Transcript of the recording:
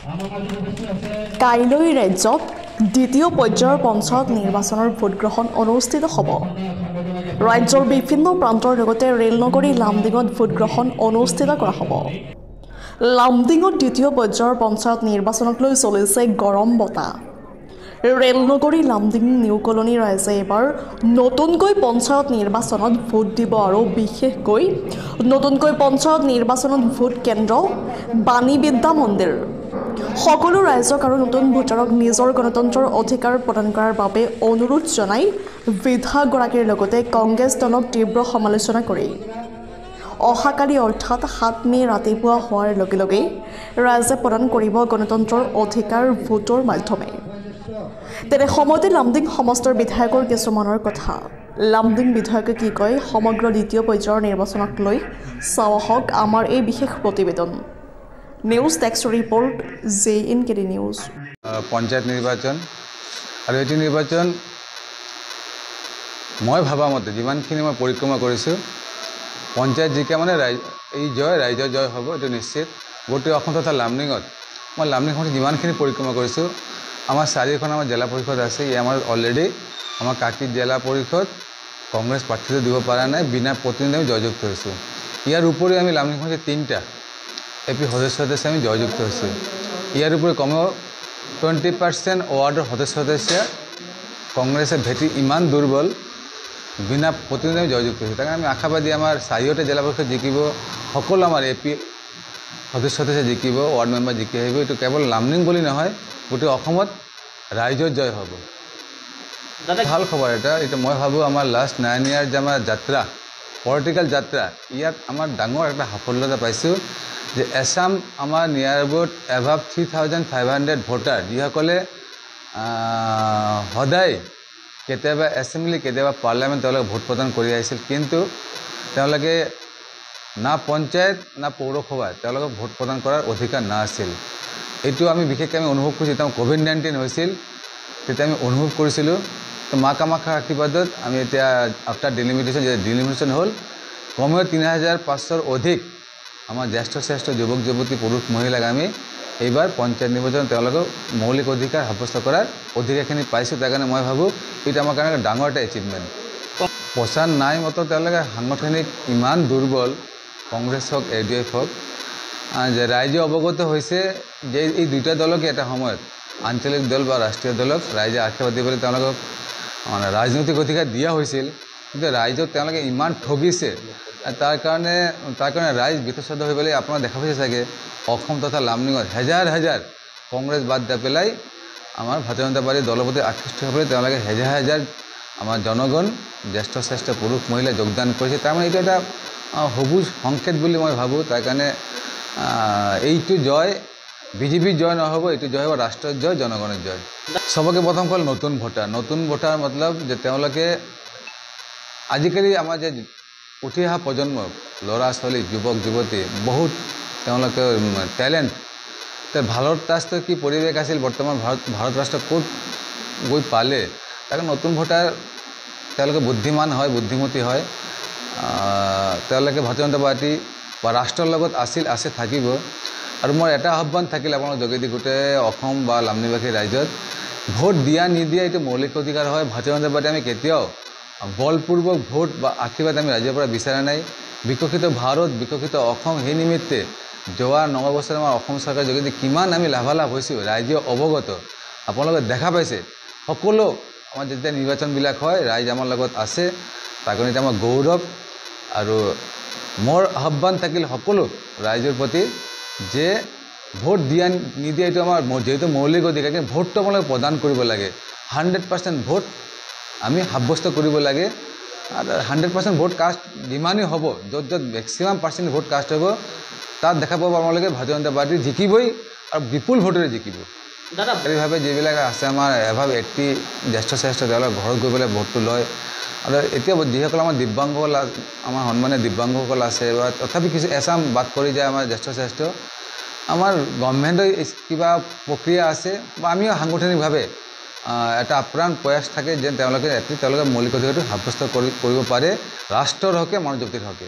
কাইলৈ ৰাজ্যত দ্বিতীয় পৰ্যায়ৰ পঞ্চায়ত নিৰ্বাচনৰ ভোটগ্ৰহণ অনুষ্ঠিত হ'ব। ৰাজ্যৰ বিভিন্ন প্ৰান্তৰ লগতে ৰেলনগৰী লামডিঙত ভোটগ্ৰহণ অনুষ্ঠিত কৰা হ'ব। লামডিঙত দ্বিতীয় পৰ্যায়ৰ পঞ্চায়ত নিৰ্বাচনক লৈ চলিছে গৰম বতাহ। ৰেলনগৰী লামডিং নিউ কলনী ৰাইজে এইবাৰ নতুনকৈ পঞ্চায়ত নিৰ্বাচনত ভোট দিব আৰু বিশেষকৈ নতুনকৈ পঞ্চায়ত নিৰ্বাচনত ভোট কেন্দ্ৰ বাণী বিদ্যা মন্দিৰ। সকলো ৰাইজক আৰু নতুন ভোটাৰক নিজৰ গণতন্ত্ৰৰ অধিকাৰ প্ৰদান কৰাৰ বাবে অনুৰোধ জনাই বিধায়কগৰাকীৰ লগতে কংগ্ৰেছ দলক তীব্ৰ সমালোচনা কৰি অহাকালি অৰ্থাৎ ৭ মে ৰাতিপুৱা হোৱাৰ লগে লগে ৰাইজে প্ৰদান কৰিব গণতন্ত্ৰৰ অধিকাৰ ভোটৰ মাধ্যমে। তেনে সময়তে লামডিং সমষ্টিৰ বিধায়কৰ কিছুমানৰ কথা। লামডিং বিধায়কে কি কয় সমগ্ৰ দ্বিতীয় পৰ্যায়ৰ নিৰ্বাচনক লৈ চাওঁ আহক আমাৰ এই বিশেষ প্ৰতিবেদন। News desk report JNKD news. Panchayat নিৰ্বাচন আৰু এটি নিৰ্বাচন মই ভাবা মতে যিমানখিনি মই পৰিক্ৰমা কৰিছোঁ পঞ্চায়ত জিকা মানে এই জয় ৰাইজৰ জয় হ'ব এইটো নিশ্চিত। গোটেই অসম তথা লামডিঙত মই লামডিং সমষ্টিত যিমানখিনি পৰিক্ৰমা কৰিছোঁ আমাৰ চাৰিখন আমাৰ জিলা পৰিষদ আছে। ই আমাৰ অলৰেডি আমাৰ কাকি জিলা পৰিষদ কংগ্ৰেছ প্ৰাৰ্থীটো দিব পৰা নাই, বিনা প্ৰতিনিধি আমি জয়যুক্ত হৈছোঁ। ইয়াৰ উপৰিও আমি লামডিং সমষ্টিত 3টা AP সদস্য আমি জয়যুক্ত হৈছোঁ। ইয়াৰ উপৰি কমেও 20% ৱাৰ্ডৰ সদস্য কংগ্ৰেছে ভেটি ইমান দুৰ্বল, বিনা প্ৰতিনিধি আমি জয়যুক্ত হৈছোঁ। তাকে আমি আশাবাদী আমাৰ চাৰিওটা জিলা পৰিষদ জিকিব, সকলো আমাৰ AP সদস্য জিকিব, ৱাৰ্ড মেম্বাৰ জিকি আহিব। এইটো কেৱল লামডিং বুলি নহয়, গোটেই অসমত ৰাইজৰ জয় হ'ব। ভাল খবৰ এটা মই ভাবোঁ আমাৰ লাষ্ট 9 ইয়াৰ যে আমাৰ যাত্ৰা পলিটিকেল যাত্ৰা ইয়াত আমাৰ ডাঙৰ এটা সফলতা পাইছোঁ যে এছাম আমাৰ নিয়াৰ এবাউট এভাভ 3500 ভোটাৰ যিসকলে সদায় কেতিয়াবা এছেম্বলি কেতিয়াবা পাৰ্লিয়ামেণ্ট তেওঁলোকে ভোট প্ৰদান কৰি আহিছিল, কিন্তু তেওঁলোকে না পঞ্চায়ত না পৌৰসভা তেওঁলোকক ভোট প্ৰদান কৰাৰ অধিকাৰ নাছিল। এইটো আমি বিশেষকৈ আমি অনুভৱ কৰিছোঁ। যেতিয়া COVID-19 হৈছিল তেতিয়া আমি অনুভৱ কৰিছিলোঁ। তো মা কামাখ্যাৰ আশীৰ্বাদত আমি এতিয়া আফটাৰ ডিলিমিটেশ্যন হ'ল কমেও 3500ৰ অধিক আমাৰ জ্যেষ্ঠ যুৱক যুৱতী পুৰুষ মহিলাক আমি এইবাৰ পঞ্চায়ত নিৰ্বাচন তেওঁলোকক মৌলিক অধিকাৰ সাব্যস্ত কৰাৰ অধিকাৰখিনি পাইছোঁ। তাৰ কাৰণে মই ভাবোঁ এইটো আমাৰ কাৰণে ডাঙৰ এটা এচিভমেণ্ট। প্ৰচাৰ নাই মাত্ৰ তেওঁলোকে সাংগঠনিক ইমান দুৰ্বল, কংগ্ৰেছ হওক ADF হওক, যে ৰাইজে অৱগত হৈছে যে এই দুটা দলকে এটা সময়ত আঞ্চলিক দল বা ৰাষ্ট্ৰীয় দলক ৰাইজে আশীৰ্বাদ দিবলৈ তেওঁলোকক মানে ৰাজনৈতিক অধিকাৰ দিয়া হৈছিল, কিন্তু ৰাইজক তেওঁলোকে ইমান ঠগিছে। তাৰ কাৰণে ৰাইজ বিতস্বাদ হৈ পেলাই আপোনাক দেখা পাইছে চাগে অসম তথা লামডিঙত হেজাৰ কংগ্ৰেছ বাদ দি পেলাই আমাৰ ভাৰতীয় জনতা পাৰ্টীৰ দলৰ প্ৰতি আকৃষ্ট হৈ পেলাই তেওঁলোকে হেজাৰ আমাৰ জনগণ জ্যেষ্ঠ পুৰুষ মহিলা যোগদান কৰিছে। তাৰমানে এইটো এটা সবুজ সংকেত বুলি মই ভাবোঁ। তাৰ কাৰণে এইটো জয় বিজেপিৰ জয় নহ'ব, এইটো জয় হ'ব ৰাষ্ট্ৰৰ জয়, জনগণৰ জয়। চবকে প্ৰথম হ'ল নতুন ভোটাৰ মতলব যে তেওঁলোকে আজিকালি আমাৰ যে উঠি অহা প্ৰজন্ম ল'ৰা ছোৱালী যুৱক যুৱতী বহুত তেওঁলোকে টেলেণ্ট। ভাৰত ৰাষ্ট্ৰৰ কি পৰিৱেশ আছিল, বৰ্তমান ভাৰত ৰাষ্ট্ৰ ক'ত গৈ পালে, তাকে নতুন ভোটাৰ তেওঁলোকে বুদ্ধিমান হয়, বুদ্ধিমতী হয়। তেওঁলোকে ভাৰতীয় জনতা পাৰ্টি বা ৰাষ্ট্ৰৰ লগত আছে থাকিব। আৰু মোৰ এটা আহ্বান থাকিল আপোনালোকৰ যোগেদি গোটেই অসম বা লামডিংবাসী ৰাইজত, ভোট দিয়া নিদিয়া এইটো মৌলিক অধিকাৰ হয়। ভাৰতীয় জনতা পাৰ্টি আমি কেতিয়াও বলপূৰ্বক ভোট বা আশীৰ্বাদ আমি ৰাইজৰ পৰা বিচৰা নাই। বিকশিত ভাৰত, বিকশিত অসম, সেই নিমিত্তে যোৱা 9 বছৰ আমাৰ অসম চৰকাৰৰ যোগেদি কিমান আমি লাভালাভ হৈছোঁ ৰাইজে অৱগত। আপোনালোকে দেখা পাইছে সকলো আমাৰ যেতিয়া নিৰ্বাচনবিলাক হয় ৰাইজ আমাৰ লগত আছে। তাৰ কাৰণে এতিয়া আমাৰ গৌৰৱ। আৰু মোৰ আহ্বান থাকিল সকলো ৰাইজৰ প্ৰতি যে ভোট দিয়া নিদিয়া এইটো আমাৰ যিহেতু মৌলিক অধিকাৰ, কিন্তু ভোটটো আপোনালোকে প্ৰদান কৰিব লাগে। 100% ভোট আমি সাব্যস্ত কৰিব লাগে। আৰু 100% ভোট কাষ্ট যিমানেই হ'ব, য'ত মেক্সিমাম পাৰ্চেণ্ট ভোট কাষ্ট হ'ব তাত দেখা পাব আপোনালোকে ভাৰতীয় জনতা পাৰ্টি জিকিবই আৰু বিপুল ভোটেৰে জিকিব। দাদা এইভাৱে যিবিলাক আছে আমাৰ এভাৱ 80 জ্যেষ্ঠ তেওঁলোকৰ ঘৰত গৈ পেলাই ভোটটো লয়। আৰু এতিয়া যিসকল আমাৰ দিব্যাংগসকল আমাৰ সন্মানীয় দিব্যাংগসকল আছে বা তথাপি কিছু এছাম বাদ কৰি যায় আমাৰ জ্যেষ্ঠ আমাৰ গভৰ্ণমেণ্টৰ কিবা প্ৰক্ৰিয়া আছে বা আমিও সাংগঠনিকভাৱে এটা আপ্ৰাণ প্ৰয়াস থাকে যেন তেওঁলোকে মৌলিক অধিকাৰটো সাব্যস্ত কৰিব পাৰে ৰাষ্ট্ৰৰ হকে মানৱ জাতিৰ হকে।